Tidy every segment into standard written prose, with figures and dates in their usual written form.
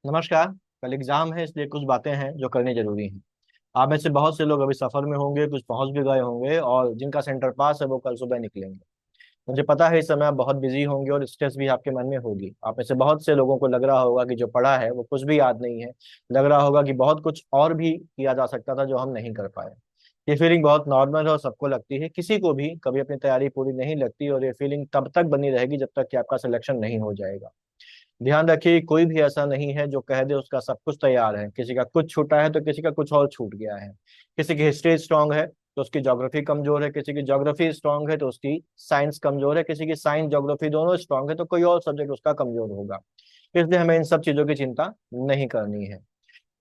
नमस्कार। कल एग्जाम है, इसलिए कुछ बातें हैं जो करनी जरूरी हैं। आप में से बहुत से लोग अभी सफर में होंगे, कुछ पहुंच भी गए होंगे, और जिनका सेंटर पास है वो कल सुबह निकलेंगे। मुझे पता है इस समय आप बहुत बिजी होंगे और स्ट्रेस भी आपके मन में होगी। आप में से बहुत से लोगों को लग रहा होगा कि जो पढ़ा है वो कुछ भी याद नहीं है। लग रहा होगा कि बहुत कुछ और भी किया जा सकता था जो हम नहीं कर पाए। ये फीलिंग बहुत नॉर्मल है और सबको लगती है। किसी को भी कभी अपनी तैयारी पूरी नहीं लगती, और ये फीलिंग तब तक बनी रहेगी जब तक कि आपका सिलेक्शन नहीं हो जाएगा। ध्यान रखिए, कोई भी ऐसा नहीं है जो कह दे उसका सब कुछ तैयार है। किसी का कुछ छूटा है तो किसी का कुछ और छूट गया है। किसी की हिस्ट्री स्ट्रांग है तो उसकी ज्योग्राफी कमजोर है, किसी की ज्योग्राफी स्ट्रांग है तो उसकी साइंस कमजोर है, किसी की साइंस ज्योग्राफी दोनों स्ट्रांग है तो कोई और सब्जेक्ट उसका कमजोर होगा। इसलिए हमें इन सब चीजों की चिंता नहीं करनी है।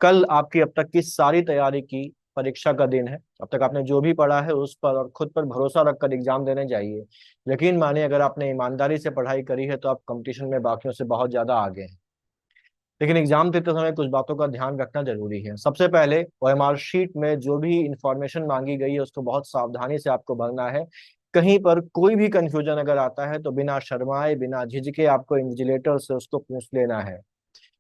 कल आपकी अब तक की सारी तैयारी की परीक्षा का दिन है। अब तक आपने जो भी पढ़ा है उस पर और खुद पर भरोसा रखकर एग्जाम देने जाइए। यकीन मानिए, अगर आपने ईमानदारी से पढ़ाई करी है तो आप कंपटीशन में बाकियों से बहुत ज्यादा आगे हैं। लेकिन एग्जाम देते समय कुछ बातों का ध्यान रखना जरूरी है। सबसे पहले ओएमआर शीट में जो भी इंफॉर्मेशन मांगी गई है उसको बहुत सावधानी से आपको भरना है। कहीं पर कोई भी कंफ्यूजन अगर आता है तो बिना शर्माए बिना झिझके आपको इन्विजिलेटर से उसको पूछ लेना है।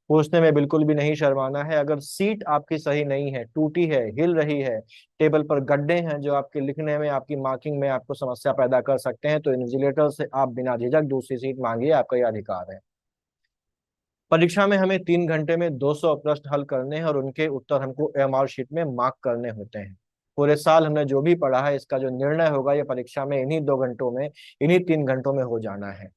पूछने में बिल्कुल भी नहीं शर्माना है। अगर सीट आपकी सही नहीं है, टूटी है, हिल रही है, टेबल पर गड्ढे हैं जो आपके लिखने में, आपकी मार्किंग में आपको समस्या पैदा कर सकते हैं, तो इन्विजिलेटर से आप बिना झिझक दूसरी सीट मांगिए, आपका यह अधिकार है। परीक्षा में हमें 3 घंटे में 200 प्रश्न हल करने हैं और उनके उत्तर हमको एमआर शीट में मार्क करने होते हैं। पूरे साल हमने जो भी पढ़ा है इसका जो निर्णय होगा ये परीक्षा में इन्हीं 2 घंटों में, इन्हीं 3 घंटों में हो जाना है।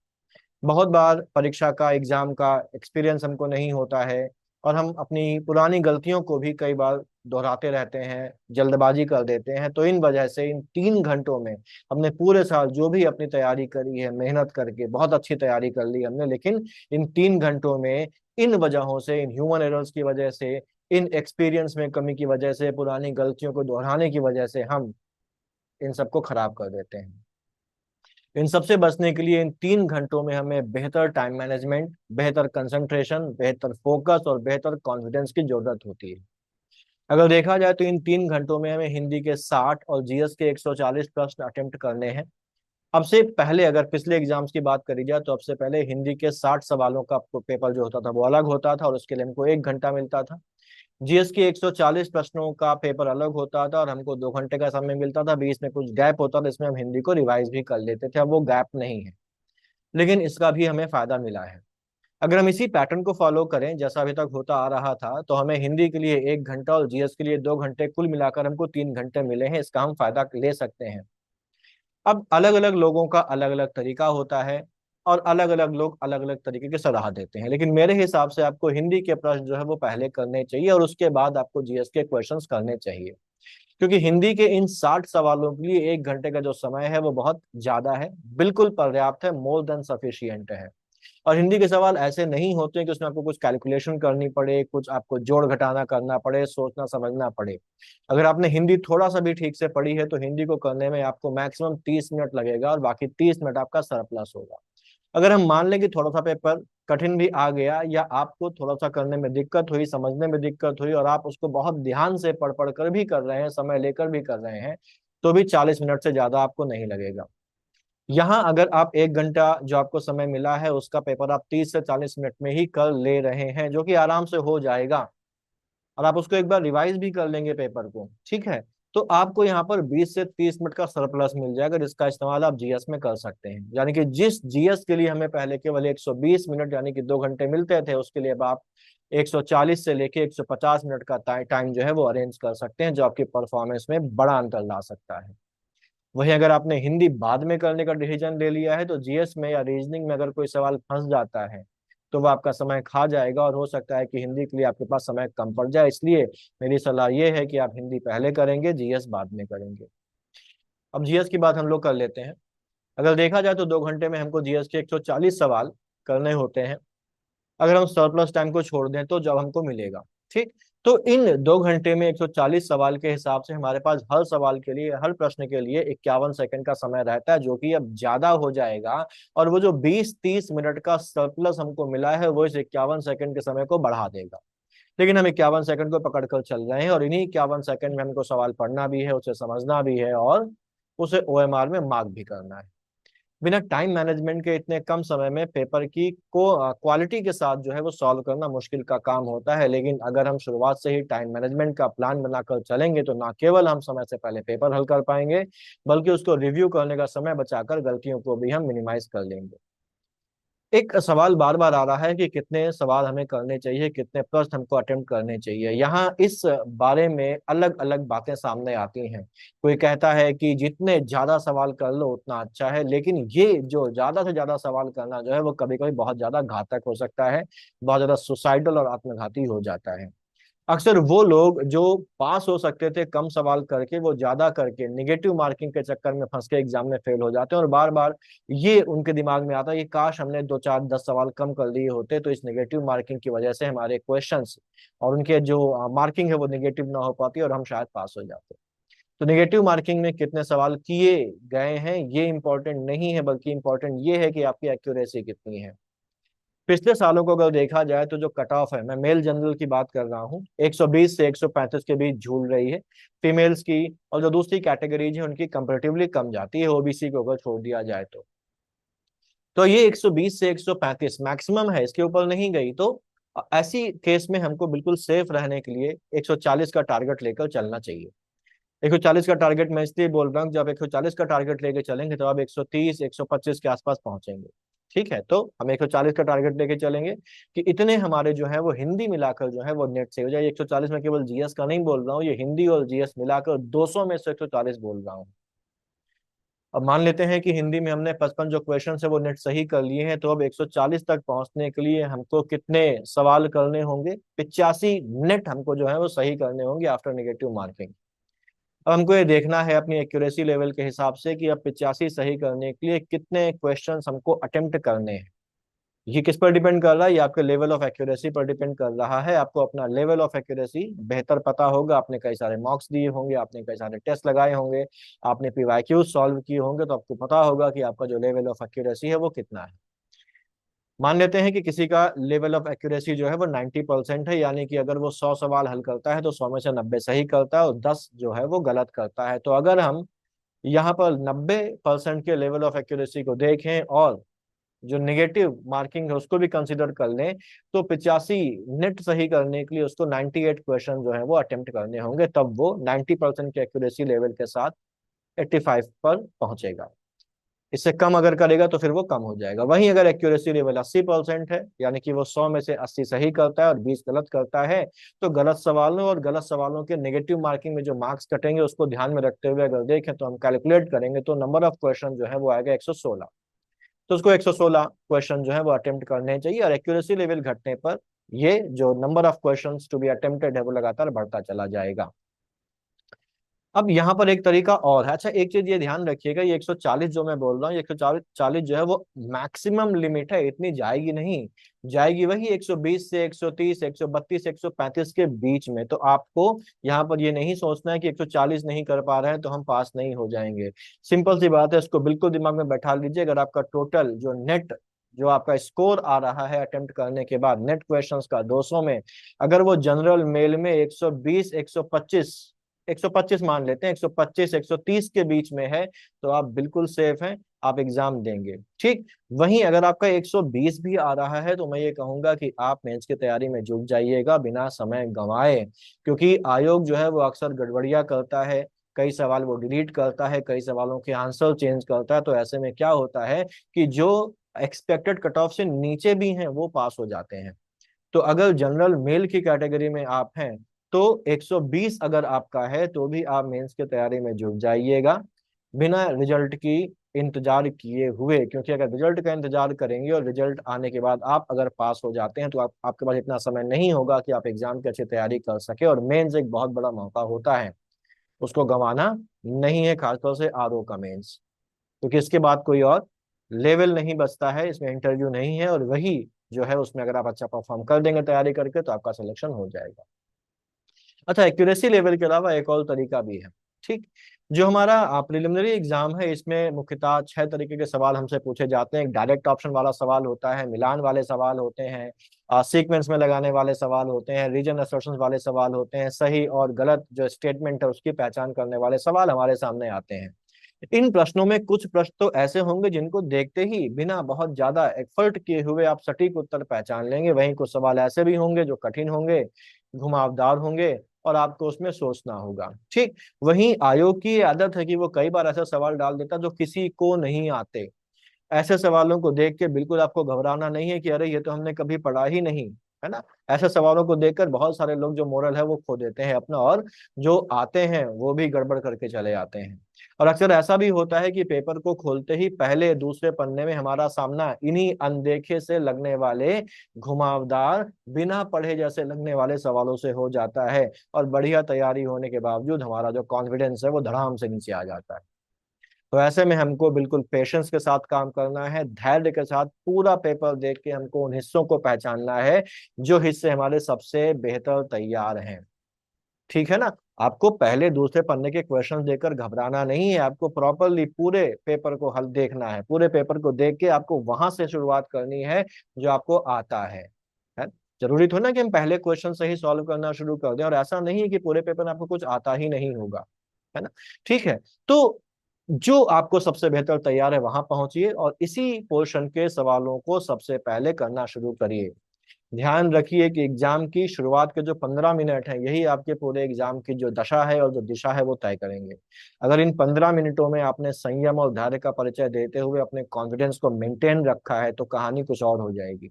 बहुत बार परीक्षा का, एग्जाम का एक्सपीरियंस हमको नहीं होता है, और हम अपनी पुरानी गलतियों को भी कई बार दोहराते रहते हैं, जल्दबाजी कर देते हैं। तो इन वजह से इन 3 घंटों में हमने पूरे साल जो भी अपनी तैयारी करी है, मेहनत करके बहुत अच्छी तैयारी कर ली हमने, लेकिन इन 3 घंटों में इन वजहों से, इन ह्यूमन एरर्स की वजह से, इन एक्सपीरियंस में कमी की वजह से, पुरानी गलतियों को दोहराने की वजह से हम इन सबको खराब कर देते हैं। इन सबसे बचने के लिए इन 3 घंटों में हमें बेहतर टाइम मैनेजमेंट, बेहतर कंसंट्रेशन, बेहतर फोकस और बेहतर कॉन्फिडेंस की जरूरत होती है। अगर देखा जाए तो इन 3 घंटों में हमें हिंदी के 60 और जीएस के 140 प्रश्न अटेम्प्ट करने हैं। अब से पहले अगर पिछले एग्जाम्स की बात करी जाए तो अब से पहले हिंदी के 60 सवालों का पेपर जो होता था वो अलग होता था और उसके लिए हमको 1 घंटा मिलता था। जीएस के 140 प्रश्नों का पेपर अलग होता था और हमको 2 घंटे का समय मिलता था। बीच में कुछ गैप होता था, इसमें हम हिंदी को रिवाइज भी कर लेते थे। अब वो गैप नहीं है, लेकिन इसका भी हमें फायदा मिला है। अगर हम इसी पैटर्न को फॉलो करें जैसा अभी तक होता आ रहा था तो हमें हिंदी के लिए 1 घंटा और जीएस के लिए 2 घंटे, कुल मिलाकर हमको 3 घंटे मिले हैं। इसका हम फायदा ले सकते हैं। अब अलग अलग लोगों का अलग अलग तरीका होता है, और अलग अलग लोग अलग अलग तरीके की सलाह देते हैं, लेकिन मेरे हिसाब से आपको हिंदी के प्रश्न जो है वो पहले करने चाहिए और उसके बाद आपको जीएस के क्वेश्चंस करने चाहिए। क्योंकि हिंदी के इन 60 सवालों के लिए 1 घंटे का जो समय है वो बहुत ज्यादा है, बिल्कुल पर्याप्त है, मोर देन सफिशियंट है। और हिंदी के सवाल ऐसे नहीं होते हैं कि उसमें आपको कुछ कैलकुलेशन करनी पड़े, कुछ आपको जोड़ घटाना करना पड़े, सोचना समझना पड़े। अगर आपने हिंदी थोड़ा सा भी ठीक से पढ़ी है तो हिंदी को करने में आपको मैक्सिमम 30 मिनट लगेगा और बाकी 30 मिनट आपका सरप्लस होगा। अगर हम मान लें कि थोड़ा सा पेपर कठिन भी आ गया, या आपको थोड़ा सा करने में दिक्कत हुई, समझने में दिक्कत हुई, और आप उसको बहुत ध्यान से पढ़ पढ़ कर भी कर रहे हैं, समय लेकर भी कर रहे हैं, तो भी 40 मिनट से ज्यादा आपको नहीं लगेगा। यहाँ अगर आप 1 घंटा जो आपको समय मिला है उसका पेपर आप 30 से 40 मिनट में ही कर ले रहे हैं, जो कि आराम से हो जाएगा, और आप उसको एक बार रिवाइज भी कर लेंगे पेपर को, ठीक है, तो आपको यहाँ पर 20 से 30 मिनट का सरप्लस मिल जाएगा, जिसका इस्तेमाल आप जीएस में कर सकते हैं। यानी कि जिस जीएस के लिए हमें पहले केवल 120 मिनट यानी कि 2 घंटे मिलते थे, उसके लिए अब आप 140 से लेके 150 मिनट का टाइम जो है वो अरेंज कर सकते हैं, जो आपकी परफॉर्मेंस में बड़ा अंतर ला सकता है। वहीं अगर आपने हिंदी बाद में करने का डिसीजन ले लिया है तो जीएस में या रीजनिंग में अगर कोई सवाल फंस जाता है तो वो आपका समय खा जाएगा, और हो सकता है कि हिंदी के लिए आपके पास समय कम पड़ जाए। इसलिए मेरी सलाह ये है कि आप हिंदी पहले करेंगे, जीएस बाद में करेंगे। अब जीएस की बात हम लोग कर लेते हैं। अगर देखा जाए तो 2 घंटे में हमको जीएस के 140 सवाल करने होते हैं। अगर हम सरप्लस टाइम को छोड़ दें तो जब हमको मिलेगा, ठीक, तो इन 2 घंटे में 140 सवाल के हिसाब से हमारे पास हर सवाल के लिए, हर प्रश्न के लिए 51 सेकंड का समय रहता है, जो कि अब ज्यादा हो जाएगा। और वो जो 20-30 मिनट का सरप्लस हमको मिला है वो इस 51 सेकंड के समय को बढ़ा देगा। लेकिन हम 51 सेकंड को पकड़ कर चल रहे हैं, और इन्हीं 51 सेकंड में हमको सवाल पढ़ना भी है, उसे समझना भी है, और उसे ओएमआर में मार्क भी करना है। बिना टाइम मैनेजमेंट के इतने कम समय में पेपर की को क्वालिटी के साथ जो है वो सॉल्व करना मुश्किल का काम होता है। लेकिन अगर हम शुरुआत से ही टाइम मैनेजमेंट का प्लान बनाकर चलेंगे तो ना केवल हम समय से पहले पेपर हल कर पाएंगे, बल्कि उसको रिव्यू करने का समय बचाकर गलतियों को भी हम मिनिमाइज कर लेंगे। एक सवाल बार बार आ रहा है कि कितने सवाल हमें करने चाहिए, कितने प्रश्न हमको अटेम्प्ट करने चाहिए। यहाँ इस बारे में अलग अलग बातें सामने आती हैं। कोई कहता है कि जितने ज्यादा सवाल कर लो उतना अच्छा है, लेकिन ये जो ज्यादा से ज्यादा सवाल करना जो है वो कभी कभी बहुत ज्यादा घातक हो सकता है, बहुत ज्यादा सुसाइडल और आत्मघाती हो जाता है। अक्सर वो लोग जो पास हो सकते थे कम सवाल करके, वो ज्यादा करके निगेटिव मार्किंग के चक्कर में फंस के एग्जाम में फेल हो जाते हैं। और बार बार ये उनके दिमाग में आता है कि काश हमने 2 4 10 सवाल कम कर दिए होते, तो इस नेगेटिव मार्किंग की वजह से हमारे क्वेश्चंस और उनके जो मार्किंग है वो नेगेटिव ना हो पाती और हम शायद पास हो जाते। तो नेगेटिव मार्किंग में कितने सवाल किए गए हैं ये इंपॉर्टेंट नहीं है, बल्कि इंपॉर्टेंट ये है कि आपकी एक्यूरेसी कितनी है। पिछले सालों को अगर देखा जाए तो जो कट ऑफ है, मैं मेल जनरल की बात कर रहा हूँ, 120 से 135 के बीच झूल रही है। फीमेल्स की और जो दूसरी कैटेगरीज है उनकी कंपेरेटिवली कम जाती है, ओबीसी को अगर छोड़ दिया जाए तो ये 120 से 135 मैक्सिमम है, इसके ऊपर नहीं गई। तो ऐसी केस में हमको बिल्कुल सेफ रहने के लिए 140 का टारगेट लेकर चलना चाहिए। 140 का टारगेट मैं इसलिए बोल रहा हूँ, जब 140 का टारगेट लेके चलेंगे तो आप 130 125 के आसपास पहुंचेंगे। ठीक है, तो हम 140 का टारगेट लेके चलेंगे कि इतने हमारे जो है वो हिंदी मिलाकर जो है वो नेट से हो जाए। 140 में केवल जीएस का नहीं बोल रहा हूँ, ये हिंदी और जीएस मिलाकर 200 में से 140 बोल रहा हूँ। अब मान लेते हैं कि हिंदी में हमने 55 जो क्वेश्चन है वो नेट सही कर लिए हैं, तो अब 140 तक पहुंचने के लिए हमको कितने सवाल करने होंगे? 85 नेट हमको जो है वो सही करने होंगे आफ्टर नेगेटिव मार्किंग। अब हमको ये देखना है अपनी एक्यूरेसी लेवल के हिसाब से कि अब 85 सही करने के लिए कितने क्वेश्चंस हमको अटेम्प्ट करने हैं। ये किस पर डिपेंड कर रहा है? ये आपके लेवल ऑफ एक्यूरेसी पर डिपेंड कर रहा है। आपको अपना लेवल ऑफ एक्यूरेसी बेहतर पता होगा, आपने कई सारे मॉक्स दिए होंगे, आपने कई सारे टेस्ट लगाए होंगे, आपने पीवाईक्यू सॉल्व किए होंगे, तो आपको पता होगा कि आपका जो लेवल ऑफ एक्यूरेसी है वो कितना है। मान लेते हैं कि किसी का लेवल ऑफ एक्यूरेसी जो है वो 90% है, यानी कि अगर वो 100 सवाल हल करता है तो 100 में से 90 सही करता है और 10 जो है वो गलत करता है। तो अगर हम यहाँ पर 90% के लेवल ऑफ एक्यूरेसी को देखें और जो नेगेटिव मार्किंग है उसको भी कंसिडर कर लें, तो 85 नेट सही करने के लिए उसको 98 क्वेश्चन जो है वो अटेम्प्ट करने होंगे, तब वो 90% के एक्यूरेसी लेवल के साथ 85 पर पहुंचेगा। इससे कम अगर करेगा तो फिर वो कम हो जाएगा। वहीं अगर एक्यूरेसी लेवल 80% है, यानी कि वो 100 में से 80 सही करता है और 20 गलत करता है, तो गलत सवालों और गलत सवालों के नेगेटिव मार्किंग में जो मार्क्स कटेंगे उसको ध्यान में रखते हुए अगर देखें तो हम कैलकुलेट करेंगे तो नंबर ऑफ क्वेश्चन जो है वो आएगा 116। तो उसको 116 क्वेश्चन जो है वो अटेम्प्ट करने चाहिए, और एक्यूरेसी लेवल घटने पर ये जो number of questions to be attempted है वो लगातार बढ़ता चला जाएगा। अब यहाँ पर एक तरीका और है। अच्छा, एक चीज ये ध्यान रखिएगा, ये 140 जो मैं बोल रहा हूँ, ये 140 जो है वो मैक्सिमम लिमिट है, इतनी जाएगी नहीं। जाएगी वही 120 से 130 132 135 के बीच में। तो आपको यहाँ पर ये नहीं सोचना है कि 140 नहीं कर पा रहे हैं तो हम पास नहीं हो जाएंगे। सिंपल सी बात है, इसको बिल्कुल दिमाग में बैठा लीजिए। अगर आपका टोटल जो नेट जो आपका स्कोर आ रहा है अटेम्प्ट करने के बाद नेट क्वेश्चंस का 200 में, अगर वो जनरल मेल में 120 125 125 मान लेते हैं, 125 130 के बीच में है, तो आप बिल्कुल सेफ हैं, आप एग्जाम देंगे। ठीक। वहीं अगर आपका 120 भी आ रहा है तो मैं ये कहूंगा कि आप मेंस की तैयारी में जुट जाइएगा बिना समय गंवाए, क्योंकि आयोग जो है वो अक्सर गड़बड़ियां करता है। कई सवाल वो डिलीट करता है, कई सवालों के आंसर चेंज करता है। तो ऐसे में क्या होता है कि जो एक्सपेक्टेड कट ऑफ से नीचे भी हैं वो पास हो जाते हैं। तो अगर जनरल मेल की कैटेगरी में आप हैं तो 120 अगर आपका है तो भी आप मेंस की तैयारी में जुट जाइएगा बिना रिजल्ट की इंतजार किए हुए। क्योंकि अगर रिजल्ट का इंतजार करेंगे और रिजल्ट आने के बाद आप अगर पास हो जाते हैं तो आपके पास इतना समय नहीं होगा कि आप एग्जाम की अच्छी तैयारी कर सके। और मेंस एक बहुत बड़ा मौका होता है, उसको गंवाना नहीं है, खासतौर से आरओ का मेंस, क्योंकि इसके बाद कोई और लेवल नहीं बचता है, इसमें इंटरव्यू नहीं है। और वही जो है उसमें अगर आप अच्छा परफॉर्म कर देंगे तैयारी करके तो आपका सिलेक्शन हो जाएगा। अच्छा, एक्यूरेसी लेवल के अलावा एक और तरीका भी है। ठीक। जो हमारा प्रिलिमिनरी एग्जाम है इसमें मुख्यतः 6 तरीके के सवाल हमसे पूछे जाते हैं। एक डायरेक्ट ऑप्शन वाला सवाल होता है, मिलान वाले सवाल होते हैं, सीक्वेंस में लगाने वाले सवाल होते हैं, रीजन असर्शन वाले सवाल होते हैं, सही और गलत जो स्टेटमेंट है उसकी पहचान करने वाले सवाल हमारे सामने आते हैं। इन प्रश्नों में कुछ प्रश्न तो ऐसे होंगे जिनको देखते ही बिना बहुत ज्यादा एफर्ट किए हुए आप सटीक उत्तर पहचान लेंगे, वहीं कुछ सवाल ऐसे भी होंगे जो कठिन होंगे, घुमावदार होंगे और आपको उसमें सोचना होगा। ठीक, वहीं आयोग की ये आदत है कि वो कई बार ऐसे सवाल डाल देता जो किसी को नहीं आते। ऐसे सवालों को देख के बिल्कुल आपको घबराना नहीं है कि अरे ये तो हमने कभी पढ़ा ही नहीं, है ना। ऐसे सवालों को देखकर बहुत सारे लोग जो मोरल है वो खो देते हैं अपना, और जो आते हैं वो भी गड़बड़ करके चले आते हैं। और अक्सर ऐसा भी होता है कि पेपर को खोलते ही पहले दूसरे पन्ने में हमारा सामना इन्हीं अनदेखे से लगने वाले घुमावदार, बिना पढ़े जैसे लगने वाले सवालों से हो जाता है, और बढ़िया तैयारी होने के बावजूद हमारा जो कॉन्फिडेंस है वो धड़ाम से नीचे आ जाता है। तो ऐसे में हमको बिल्कुल पेशेंस के साथ काम करना है, धैर्य के साथ पूरा पेपर देख के हमको उन हिस्सों को पहचानना है जो हिस्से हमारे सबसे बेहतर तैयार हैं। ठीक है ना। आपको पहले दूसरे पन्ने के क्वेश्चंस देकर घबराना नहीं है, आपको प्रॉपरली पूरे पेपर को हल देखना है, पूरे पेपर को देख के आपको वहां से शुरुआत करनी है जो आपको आता है? जरूरी तो ना कि हम पहले क्वेश्चन से ही सॉल्व करना शुरू कर दें, और ऐसा नहीं है कि पूरे पेपर में आपको कुछ आता ही नहीं होगा, है ना। ठीक है, तो जो आपको सबसे बेहतर तैयार है वहां पहुंचिए और इसी पोर्शन के सवालों को सबसे पहले करना शुरू करिए। ध्यान रखिए कि एग्जाम की शुरुआत के जो 15 मिनट हैं यही आपके पूरे एग्जाम की जो दशा है और जो दिशा है वो तय करेंगे। अगर इन 15 मिनटों में आपने संयम और धैर्य का परिचय देते हुए अपने कॉन्फिडेंस को मेंटेन रखा है तो कहानी कुछ और हो जाएगी।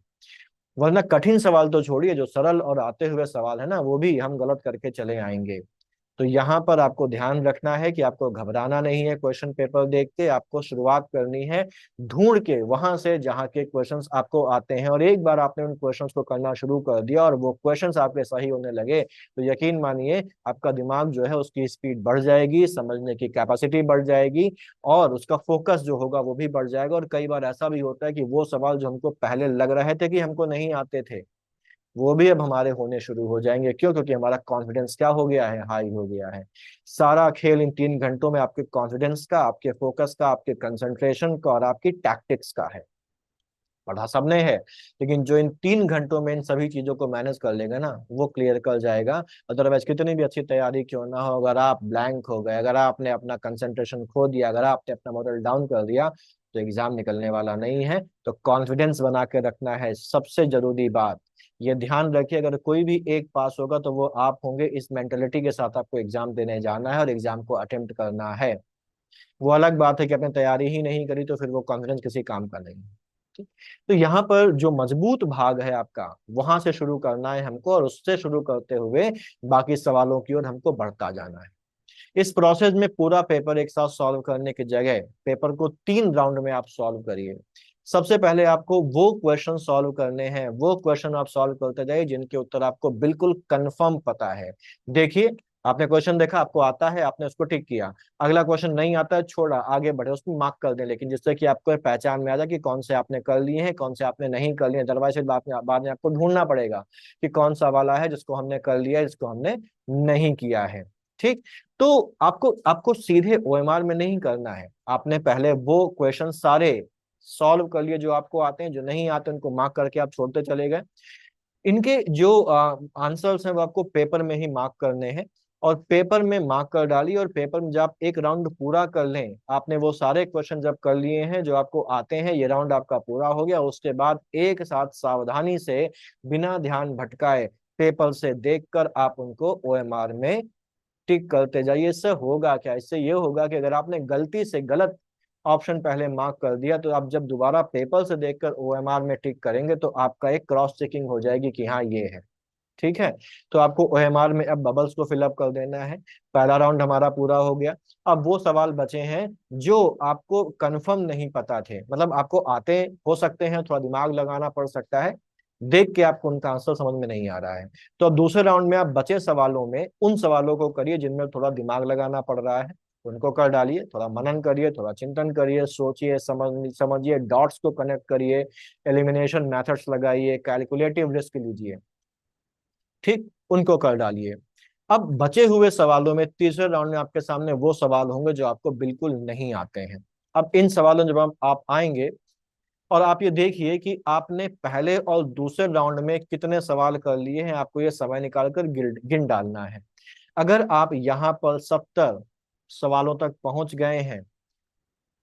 वरना कठिन सवाल तो छोड़िए, जो सरल और आते हुए सवाल है ना वो भी हम गलत करके चले आएंगे। तो यहाँ पर आपको ध्यान रखना है कि आपको घबराना नहीं है, क्वेश्चन पेपर देख के आपको शुरुआत करनी है ढूंढ के वहां से जहाँ के क्वेश्चंस आपको आते हैं, और एक बार आपने उन क्वेश्चंस को करना शुरू कर दिया और वो क्वेश्चंस आपके सही होने लगे तो यकीन मानिए आपका दिमाग जो है उसकी स्पीड बढ़ जाएगी, समझने की कैपेसिटी बढ़ जाएगी, और उसका फोकस जो होगा वो भी बढ़ जाएगा। और कई बार ऐसा भी होता है कि वो सवाल जो हमको पहले लग रहे थे कि हमको नहीं आते थे वो भी अब हमारे होने शुरू हो जाएंगे। क्यों? क्योंकि हमारा कॉन्फिडेंस क्या हो गया है, हाई हो गया है। सारा खेल इन 3 घंटों में आपके कॉन्फिडेंस का, आपके फोकस का, आपके कंसंट्रेशन का और आपकी टैक्टिक्स का है। पढ़ा सबने है, लेकिन जो इन 3 घंटों में इन सभी चीजों को मैनेज कर लेगा ना वो क्लियर कर जाएगा। अदरवाइज कितनी भी अच्छी तैयारी क्यों ना हो, अगर आप ब्लैंक हो गए, अगर आपने अपना कंसंट्रेशन खो दिया, अगर आपने अपना मॉडल डाउन कर दिया तो एग्जाम निकलने वाला नहीं है। तो कॉन्फिडेंस बना के रखना है सबसे जरूरी बात। ये ध्यान रखिए, अगर कोई भी एक पास होगा तो वो आप होंगे, इस मेंटेलिटी के साथ आपको एग्जाम देने जाना है और एग्जाम को अटेम्प्ट करना है। वो अलग बात है कि आपने तैयारी ही नहीं करी तो फिर वो कॉन्फिडेंस किसी काम का नहीं है। ठीक। तो यहाँ पर जो मजबूत भाग है आपका वहां से शुरू करना है हमको, और उससे शुरू करते हुए बाकी सवालों की ओर हमको बढ़ता जाना है। इस प्रोसेस में पूरा पेपर एक साथ सॉल्व करने की जगह पेपर को 3 राउंड में आप सॉल्व करिए। सबसे पहले आपको वो क्वेश्चन सॉल्व करने हैं, वो क्वेश्चन आप सॉल्व करते जाइए जिनके उत्तर आपको बिल्कुल कंफर्म पता है। देखिए, आपने क्वेश्चन देखा, आपको आता है, आपने उसको टिक किया। अगला क्वेश्चन नहीं आता है, छोड़ा, आगे बढ़े, उसको मार्क कर दें, लेकिन जिससे कि आपको पहचान में आ जाए कि कौन से आपने कर लिए हैं, कौन से आपने नहीं कर लिए। अदरवाइज फिर बाद में आपको ढूंढना पड़ेगा कि कौन सा वाला है जिसको हमने कर लिया है, जिसको हमने नहीं किया है। ठीक। तो आपको आपको सीधे ओएमआर में नहीं करना है, आपने पहले वो क्वेश्चन सारे सॉल्व कर लिए जो आपको आते हैं, जो नहीं आते उनको मार्क करके आप छोड़ते चले गए। इनके जो आंसर्स हैं वो आपको पेपर में ही मार्क करने हैं, और पेपर में मार्क कर डालिए। और पेपर में जब आप एक राउंड पूरा कर लें, आपने वो सारे क्वेश्चन जब कर लिए हैं जो आपको आते हैं, ये राउंड आपका पूरा हो गया, उसके बाद एक साथ सावधानी से बिना ध्यान भटकाए पेपर से देखकर आप उनको ओएमआर में टिक करते जाइए। इससे होगा क्या, इससे ये होगा कि अगर आपने गलती से गलत ऑप्शन पहले मार्क कर दिया तो आप जब दोबारा पेपर से देखकर ओएमआर में टिक करेंगे तो आपका एक क्रॉस चेकिंग हो जाएगी कि हाँ ये है। ठीक है। तो आपको ओएमआर में अब बबल्स को फिलअप कर देना है। पहला राउंड हमारा पूरा हो गया। अब वो सवाल बचे हैं जो आपको कंफर्म नहीं पता थे, मतलब आपको आते हो सकते हैं, थोड़ा दिमाग लगाना पड़ सकता है, देख के आपको उनका आंसर समझ में नहीं आ रहा है। तो अब दूसरे राउंड में आप बचे सवालों में उन सवालों को करिए जिनमें थोड़ा दिमाग लगाना पड़ रहा है, उनको कर डालिए, थोड़ा मनन करिए, थोड़ा चिंतन करिए, सोचिए, समझिए, डॉट्स को कनेक्ट करिए, एलिमिनेशन मेथड्स लगाइए, कैलकुलेटिव रिस्क लीजिए। ठीक, उनको कर डालिए। अब बचे हुए सवालों में तीसरे राउंड में आपके सामने वो सवाल होंगे जो आपको बिल्कुल नहीं आते हैं। अब इन सवालों में जब आप आएंगे और आप ये देखिए कि आपने पहले और दूसरे राउंड में कितने सवाल कर लिए हैं, आपको ये समय निकाल कर गिन डालना है। अगर आप यहाँ पर 70 सवालों तक पहुंच गए हैं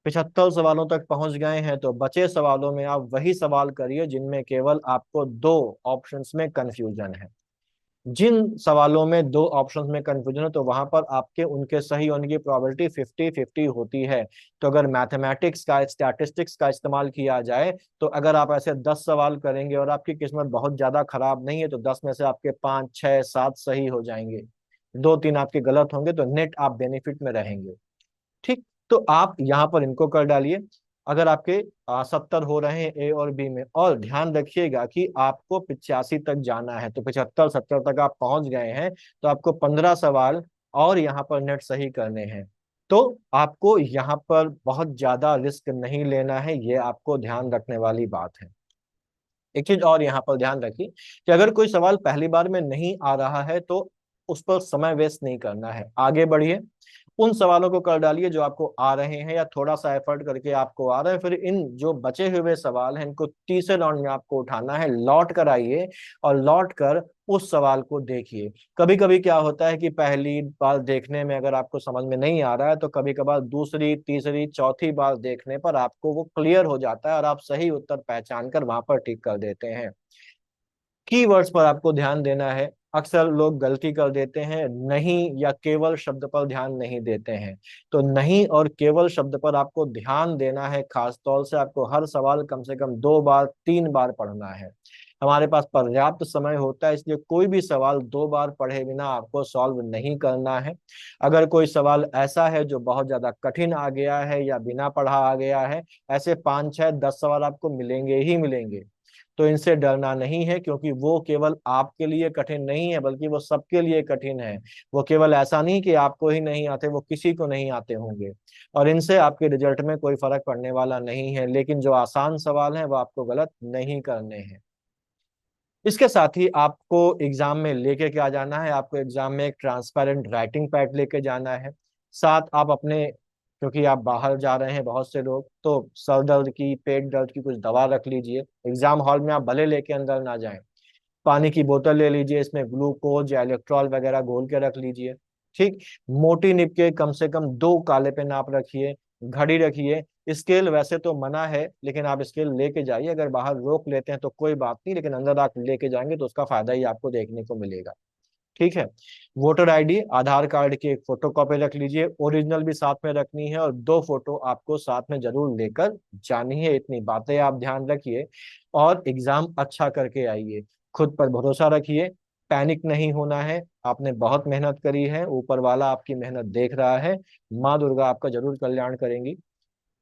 75 सवालों तक पहुंच गए हैं तो बचे सवालों में आप वही सवाल करिए जिनमें केवल आपको दो ऑप्शंस में कंफ्यूजन है। जिन सवालों में दो ऑप्शंस में कंफ्यूजन है तो वहां पर आपके उनके सही होने की प्रोबेबिलिटी 50-50 होती है। तो अगर मैथमेटिक्स का स्टैटिस्टिक्स का इस्तेमाल किया जाए तो अगर आप ऐसे 10 सवाल करेंगे और आपकी किस्मत बहुत ज्यादा खराब नहीं है तो 10 में से आपके 5 6 7 सही हो जाएंगे, 2 3 आपके गलत होंगे, तो नेट आप बेनिफिट में रहेंगे। ठीक। तो आप यहाँ पर इनको कर डालिए। अगर आपके 70 हो रहे हैं ए और बी में, और ध्यान रखिएगा कि आपको 85 तक जाना है, तो 75 70 तक आप पहुंच गए हैं तो आपको 15 सवाल और यहाँ पर नेट सही करने हैं। तो आपको यहाँ पर बहुत ज्यादा रिस्क नहीं लेना है, ये आपको ध्यान रखने वाली बात है। एक चीज और यहाँ पर ध्यान रखिए कि अगर कोई सवाल पहली बार में नहीं आ रहा है तो उस पर समय वेस्ट नहीं करना है, आगे बढ़िए, उन सवालों को कर डालिए जो आपको आ रहे हैं या थोड़ा सा एफर्ट करके आपको आ रहे हैं। फिर इन जो बचे हुए सवाल हैं इनको तीसरे राउंड में आपको उठाना है, लौट कर आइए और लौट कर उस सवाल को देखिए। कभी कभी क्या होता है कि पहली बार देखने में अगर आपको समझ में नहीं आ रहा है तो कभी कभार दूसरी तीसरी चौथी बार देखने पर आपको वो क्लियर हो जाता है और आप सही उत्तर पहचान कर वहां पर टिक कर देते हैं। कीवर्ड्स पर आपको ध्यान देना है। अक्सर लोग गलती कर देते हैं, नहीं या केवल शब्द पर ध्यान नहीं देते हैं। तो नहीं और केवल शब्द पर आपको ध्यान देना है, खास तौर से आपको हर सवाल कम से कम 2 बार 3 बार पढ़ना है। हमारे पास पर्याप्त समय होता है, इसलिए कोई भी सवाल 2 बार पढ़े बिना आपको सॉल्व नहीं करना है। अगर कोई सवाल ऐसा है जो बहुत ज्यादा कठिन आ गया है या बिना पढ़ा आ गया है, ऐसे 5 6 10 सवाल आपको मिलेंगे ही मिलेंगे। तो इनसे डरना नहीं है, क्योंकि वो केवल आपके लिए कठिन नहीं है बल्कि वो सबके लिए कठिन है। वो केवल ऐसा नहीं कि आपको ही नहीं आते, वो किसी को नहीं आते होंगे, और इनसे आपके रिजल्ट में कोई फर्क पड़ने वाला नहीं है। लेकिन जो आसान सवाल हैं वो आपको गलत नहीं करने हैं। इसके साथ ही आपको एग्जाम में लेके क्या जाना है, आपको एग्जाम में एक ट्रांसपेरेंट राइटिंग पैड लेके जाना है। साथ आप अपने, क्योंकि आप बाहर जा रहे हैं बहुत से लोग, तो सर दर्द की पेट दर्द की कुछ दवा रख लीजिए। एग्जाम हॉल में आप भले लेके अंदर ना जाएं, पानी की बोतल ले लीजिए, इसमें ग्लूकोज या इलेक्ट्रॉल वगैरह घोल के रख लीजिए। ठीक। मोटी निब के कम से कम 2 काले पेन आप रखिए। घड़ी रखिए। स्केल वैसे तो मना है लेकिन आप स्केल लेके जाइए, अगर बाहर रोक लेते हैं तो कोई बात नहीं, लेकिन अंदर आप लेके जाएंगे तो उसका फायदा ही आपको देखने को मिलेगा। ठीक है। वोटर आईडी आधार कार्ड की एक फोटो कॉपी रख लीजिए, ओरिजिनल भी साथ में रखनी है, और 2 फोटो आपको साथ में जरूर लेकर जानी है। इतनी बातें आप ध्यान रखिए और एग्जाम अच्छा करके आइए। खुद पर भरोसा रखिए, पैनिक नहीं होना है। आपने बहुत मेहनत करी है, ऊपर वाला आपकी मेहनत देख रहा है। माँ दुर्गा आपका जरूर कल्याण करेंगी।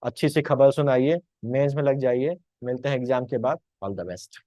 अच्छी सी खबर सुनाइए, मेंस में लग जाइए। मिलते हैं एग्जाम के बाद। All the best.